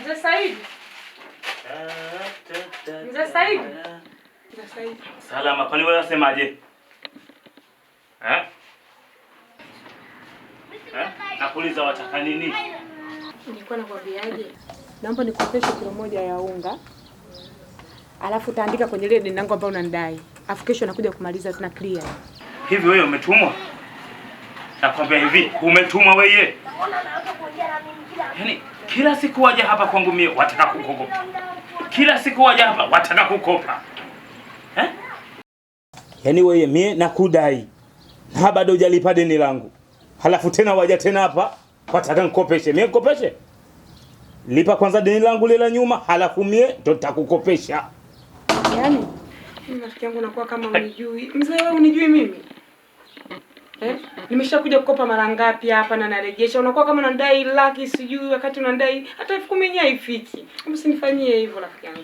Mzee Saidi. Mzee Saidi. Mzee Saidi. Salama, kwani wewe unasemaje? Nakuuliza wataka nini? Nilikuwa nakwambiaje? Naomba nikopeshe kilo moja ya unga. Alafu utaandika kwenye ile deni langu ambayo unanidai. Alafu kesho nakuja kumaliza tuna clear. Hivi wewe umetumwa? Nakwambia hivi, umetumwa wewe. Yaani kila siku waje hapa kwangu mimi wataka kukopa. Kila siku waje hapa wataka kukopa. Yaani wewe mimi nakudai. Na bado hujalipa deni langu. Halafu tena waje tena hapa wataka nikopeshe. Mimi nikopeshe? Lipa kwanza deni langu lile nyuma, halafu mimi ndo nitakukopesha. Yaani rafiki yangu unakuwa kama unijui. Mzee wewe unijui mimi? Nimeshakuja kukopa mara ngapi hapa na narejesha. Unakuwa kama unadai laki sijui wakati unadai hata 10,000 yenyewe haifiki. Usinifanyie hivyo rafiki yangu.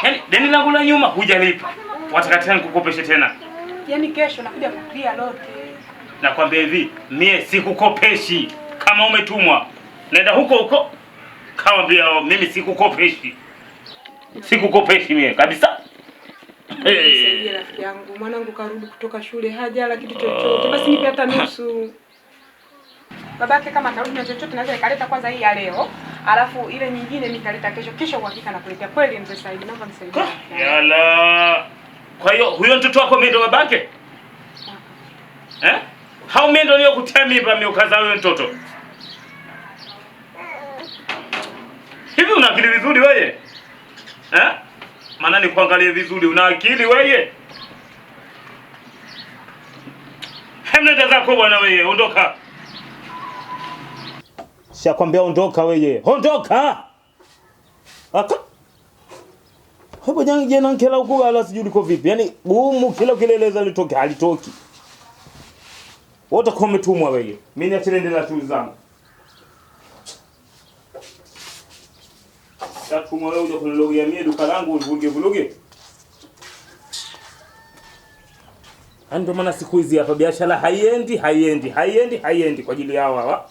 Yaani deni langu la nyuma hujalipa. Wataka tena nikukopeshe tena. Yaani kesho nakuja kuclear lote. Nakwambia hivi, mie sikukopeshi kama umetumwa. Nenda huko huko. Kama vile mimi sikukopeshi. Sikukopeshi mie kabisa. Nisaidie rafiki yangu. Mwanangu karudi kutoka shule hajala kitu chochote. Basi nipe hata nusu. Babake kama karudi na chochote naweza nikaleta kwanza hii ya leo. Alafu ile nyingine nitaleta kesho. Kesho uhakika nakuletea. Kweli mzee Saidi, naomba nisaidie. Yala. Kwa hiyo huyo mtoto wako mimi ndo babake? Hao mimi ndo nio kutia mimba mimi ukaza huyo mtoto. Hivi una akili vizuri wewe? Maana ni kuangalia vizuri, una akili wewe? Hemnenda zako bwana wewe, ondoka. Shakwambia ondoka wewe. Ondoka. Aka. Hapo jana nkela huko ala sijui liko vipi. Yaani gumu kila kileleza litoke halitoki. Wote kwa umetumwa wewe. Mimi niachiendelea shughuli zangu. Tatumwa wewe uje kunilogia mie duka langu vuruge. Ndio maana siku hizi hapa biashara haiendi kwa ajili yao hawa.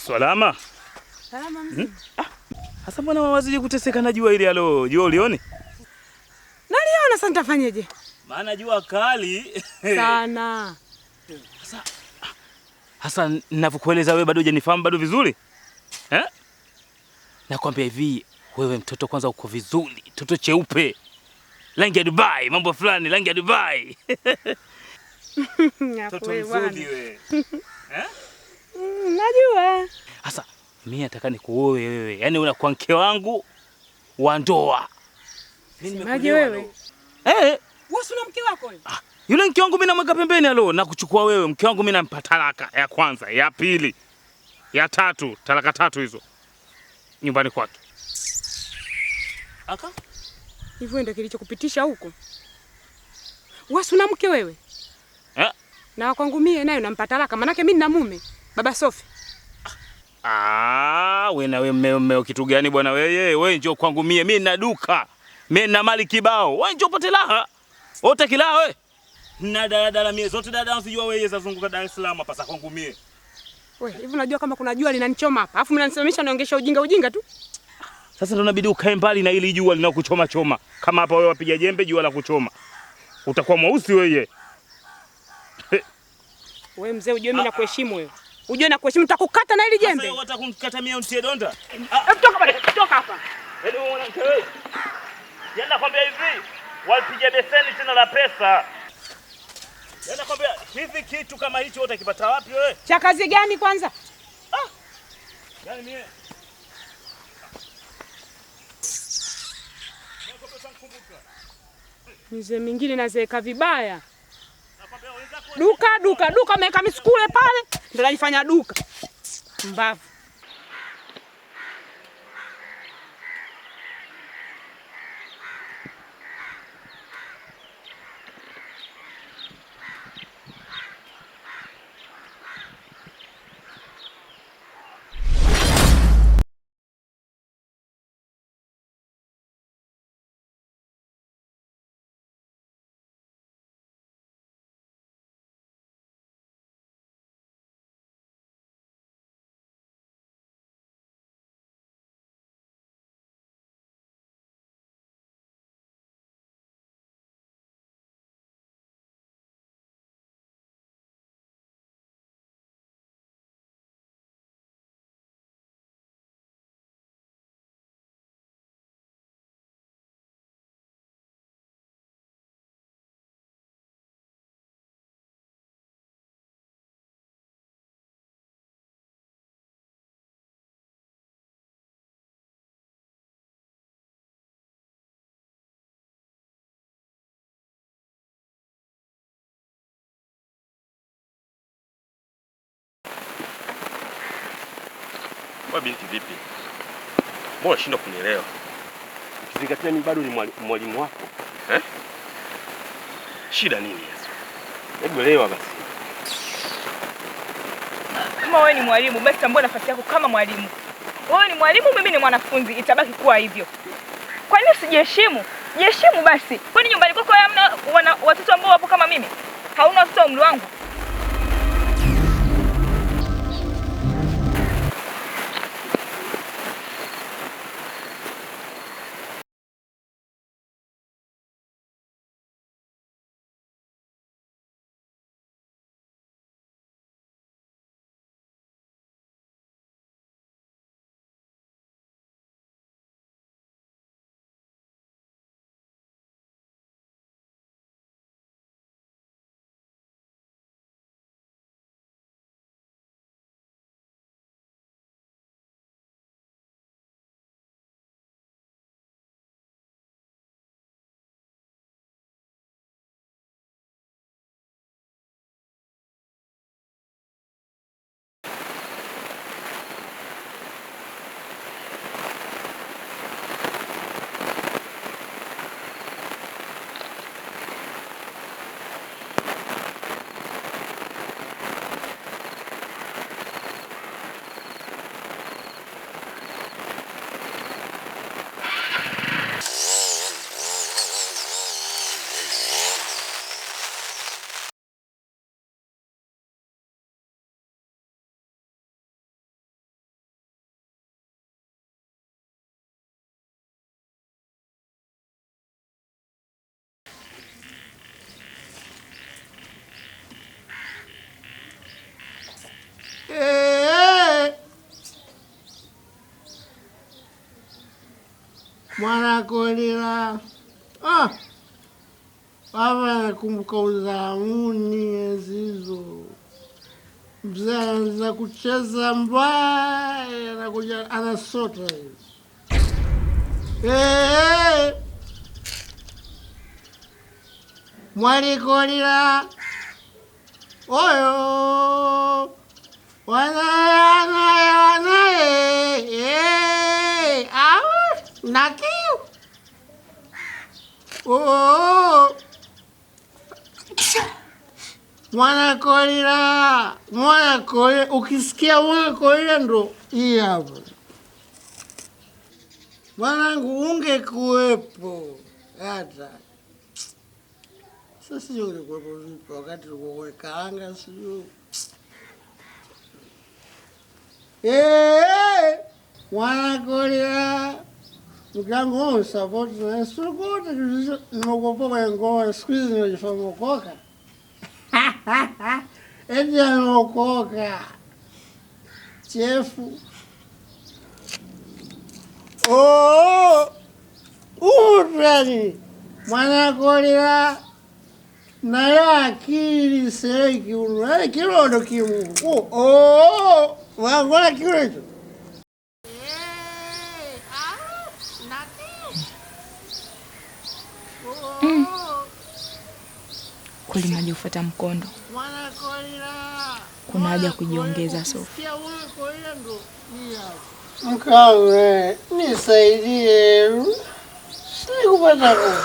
Salama. Salama mzee. Sasa mbona wawazije kuteseka na jua ile alo? Jua ulioni? Naliona sasa nitafanyaje? Maana jua kali sana. Sasa ninavyokueleza wewe bado hujanifahamu bado vizuri? Nakwambia hivi, wewe mtoto kwanza uko vizuri, mtoto cheupe. Rangi ya Dubai, mambo fulani rangi ya Dubai. Mtoto mzuri wewe. Najua. Sasa mimi nataka nikuoe wewe. Yaani unakuwa mke wangu wa ndoa. Semaje wewe? Wewe una mke wako wewe? Yule mke wangu mimi namweka pembeni alo na kuchukua wewe. Mke wangu mimi nampa talaka ya kwanza, ya pili, ya tatu, talaka 3 hizo. Nyumbani kwake. Aka? Hivyo ndio kilichokupitisha huko. Wewe una mke wewe? Eh? Na kwangu mie nayo nampa talaka, manake mimi nina mume, Baba Sofi. Wewe na wewe mmeo kitu gani bwana wewe? Wewe njoo kwangu mimi nina duka. Mimi nina mali kibao. Wewe njoo pote raha. Wote kila wewe. Na dada mimi zote dada usijua wewe zazunguka Dar es Salaam hapa sasa kwangu mimi. Wewe, hivi unajua kama kuna jua linanichoma hapa. Alafu mnanisimamisha naongesha ujinga tu. Sasa ndo inabidi ukae mbali na ili jua linakuchoma choma. Kama hapa wewe wapiga jembe jua la kuchoma. Utakuwa mweusi wewe. Wewe mzee ujue mimi nakuheshimu wewe. Ujue nakuheshimu nitakukata na ili jembe. Sasa unataka kunikata mimi unitie donda? Toka bwana, toka hapa. Hebu mwanamke wewe. Yenda kwambia hivi, wapiga beseni tena la pesa. Yenda kwambia hivi kitu kama hicho wote kipata wapi wewe? Cha kazi gani kwanza? Yaani mimi mzee mwingine nazeeka vibaya. Duka ameweka misukule pale, ndio anafanya duka. Mbavu. Wewe binti vipi? Mbona unashindwa kunielewa? Ukizingatia mimi bado ni mwalimu wako. Shida nini Yesu? Hebu elewa basi. Kama wewe ni mwalimu, basi tambua nafasi yako kama mwalimu. Wewe ni mwalimu, mimi ni mwanafunzi, itabaki kuwa hivyo. Kwa nini usijiheshimu? Jiheshimu basi. Kwani nyumbani kwako hamna watoto ambao wapo kama mimi? Hauna watoto wa umri wangu? Mwanakolila. Baba nakumbuka uzamuni ezizo. Mzee anaanza kucheza mbaya, anakuja anasota hivi. Mwanakolila. Oyo. Wanaye. Nakiu. Mwana Kolila, Mwana Kolila, ukisikia Mwana Kolila ndo hii hapa. Mwanangu ungekuwepo hata. Sasa sio ungekuwepo vipi wakati ulikuwa kaanga sio. Mwana Kolila. Mkango support na support nimokopoka ngoma siku hizi nimejifahamu koka. Eti anaokoka. Chefu. Urani. Mwana Kolila. Na ya akili seki unu. Kirodo kimu. Wangola kirodo. Kweli maji hufuata mkondo. Kuna haja kujiongeza Sophie. Mkawe, nisaidie. Sikupata kwa.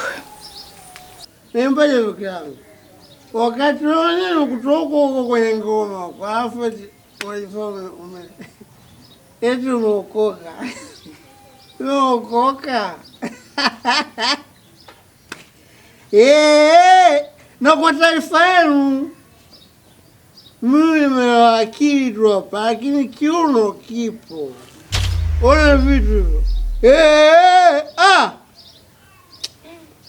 Nimbaje mke wangu. Wakati wewe kutoka huko kwenye ngoma, kwa afati walifanya ume. Eti umeokoka. Umeokoka. Na kwa taarifa yenu, mimi nimewakili tu hapa, lakini kiuno kipo. Ona vitu hivyo.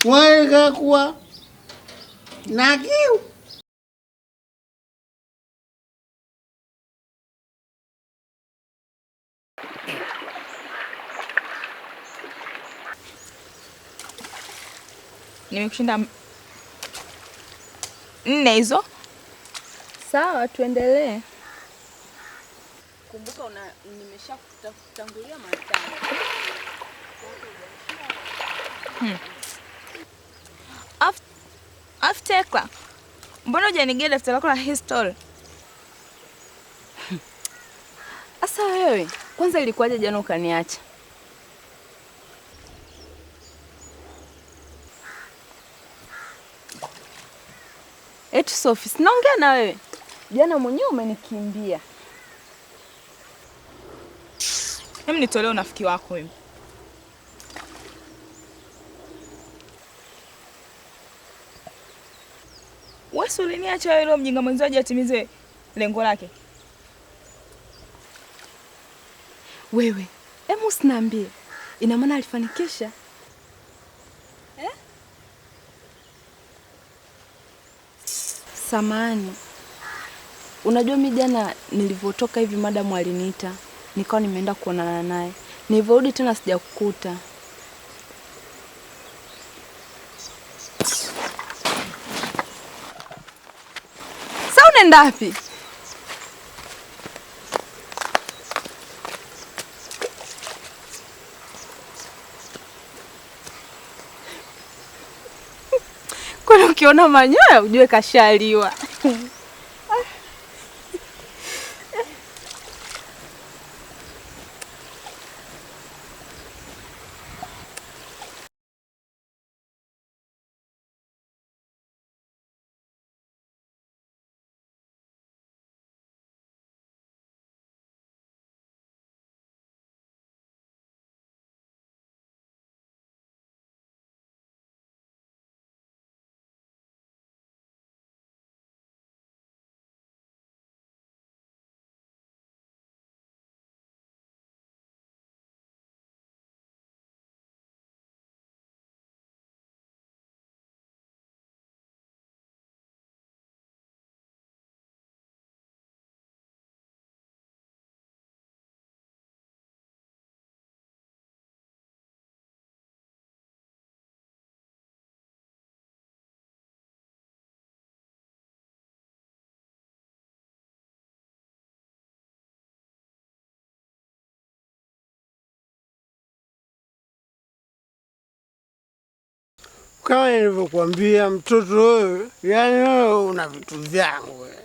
Mwaika kuwa na kiu. Nimekushinda 4 hizo. Sawa, tuendelee. Kumbuka nimeshakutangulia mara 5. After mbona hujanigea daftari lako la history? Asa wewe, kwanza ilikuwaje jana ukaniacha? Eti Sophie, sinaongea na wewe. Jana mwenyewe umenikimbia. Hebu nitolee unafiki wako wewe. Wewe uliniacha wewe, mjinga mwenzaji atimize lengo lake. Wewe, hebu usiniambie. Ina maana alifanikisha? Samani. Unajua mimi jana nilivyotoka hivi madamu aliniita. Nikawa nimeenda kuonana naye. Nilivyorudi tena sijakukuta. Sasa unaenda wapi? Kwa ukiona manyoya ujue kashaliwa. Kama nilivyokuambia mtoto wewe, yani wewe una vitu vyangu wewe.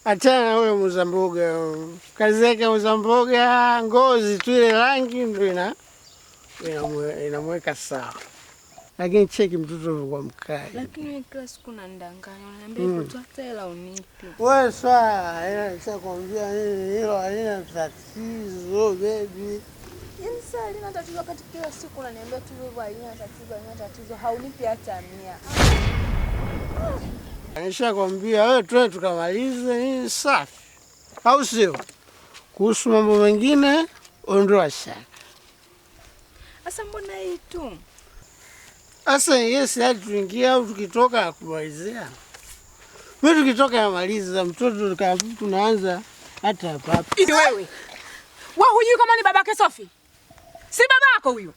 Achana na ule muuza mboga. Kazi yake muuza mboga, ngozi tu ile rangi ndio inamweka sawa. lakini cheki mtoto alikuwa mkali. Lakini wewe kila siku unanidanganya, unaniambia ipo tu hata hela unipi. Wewe swala nishakwambia nini, hilo halina tatizo baby. Yaani sasa halina tatizo wakati kila siku unaniambia tu hivyo halina tatizo, haunipi hata 100. Nishakwambia wewe twende tukamalize nini safi. Au sio? Kuhusu mambo mengine ondoa shaka. Sasa mbona hii tu? Sasa yes, hadi tuingia au tukitoka kumalizia. Mimi tukitoka yamaliza mtoto tunaanza hata hapa. Hivi wewe. Wewe hujui kama ni babake Sofi? Si babako huyo.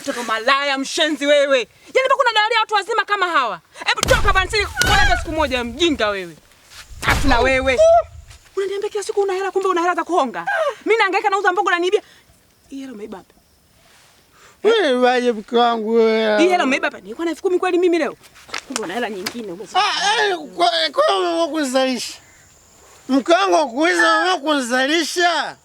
Mtoto malaya mshenzi wewe. Yaani mpaka unadalia watu wazima kama hawa. Hebu toka bana hata siku moja mjinga wewe. Afu na wewe. Unaniambia kila siku una hela kumbe una hela za kuhonga. Mimi nahangaika nauza mboga na niibia. Hii hela umeiba hapa. Wewe waje mke wangu wewe. Hii hela umeiba hapa. Nilikuwa na 10,000 kweli mimi leo. Kumbe una hela nyingine umesema. Kwa mama kunizalisha. Mke wangu kuweza kunizalisha.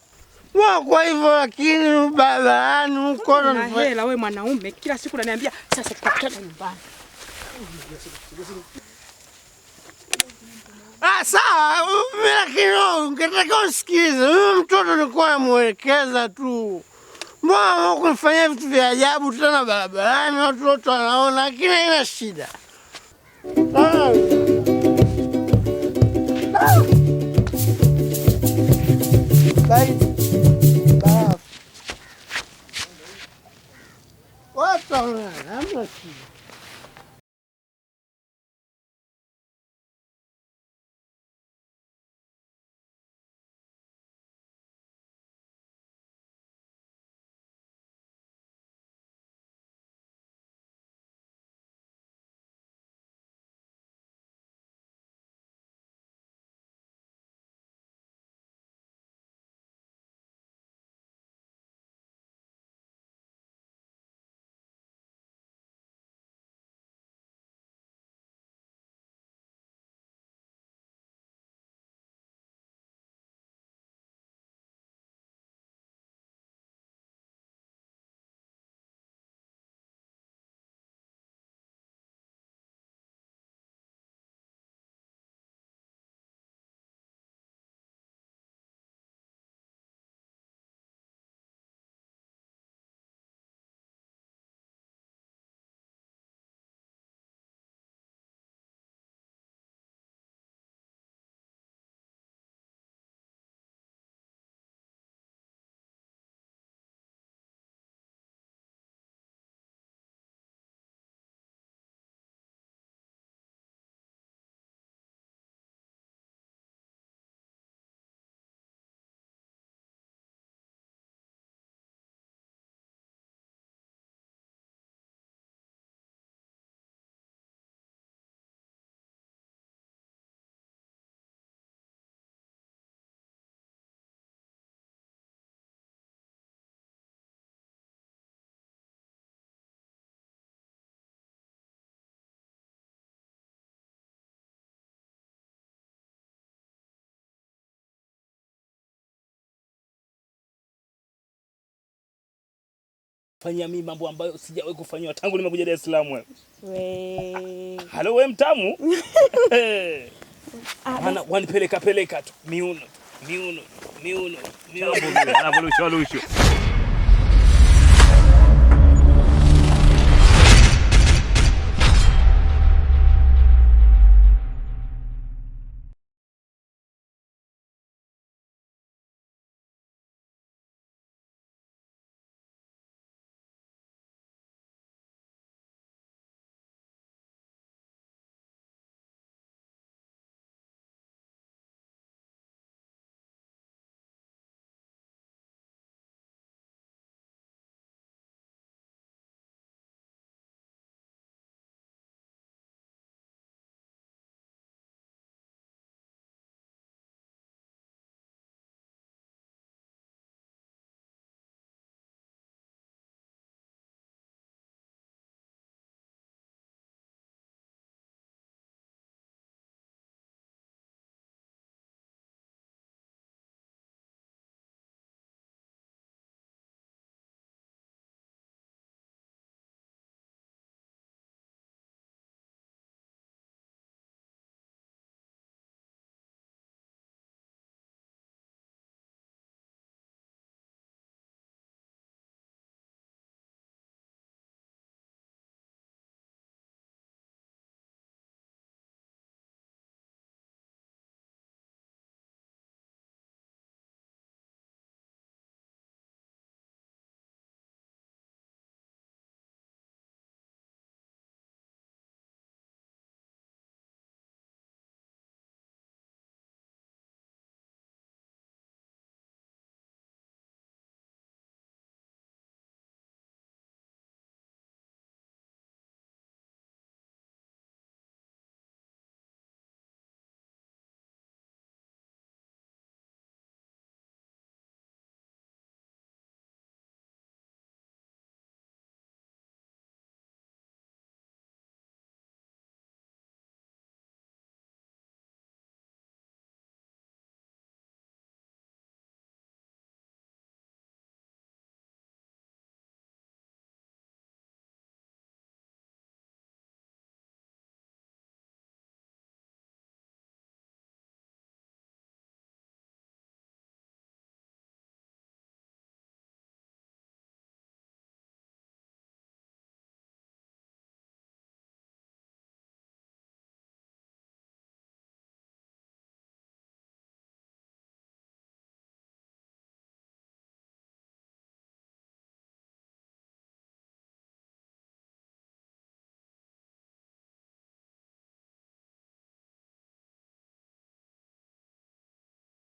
Kwa hivyo lakini barabarani mkono na hela wewe mwanaume kila siku unaniambia sasa tutakutana nyumbani. Sawa, lakini ungetaka usikize. Mimi mtoto nilikuwa namuelekeza tu. Mbona kunifanyia vitu vya ajabu tena barabarani watu wote wanaona, lakini haina shida. Bye. Watu wanaona, hamna shida. Fanya mimi mambo ambayo sijawahi kufanywa tangu nimekuja Dar es Salaam wewe. Halo wewe mtamu? Ana wanipeleka tu miuno. Anavolushwa.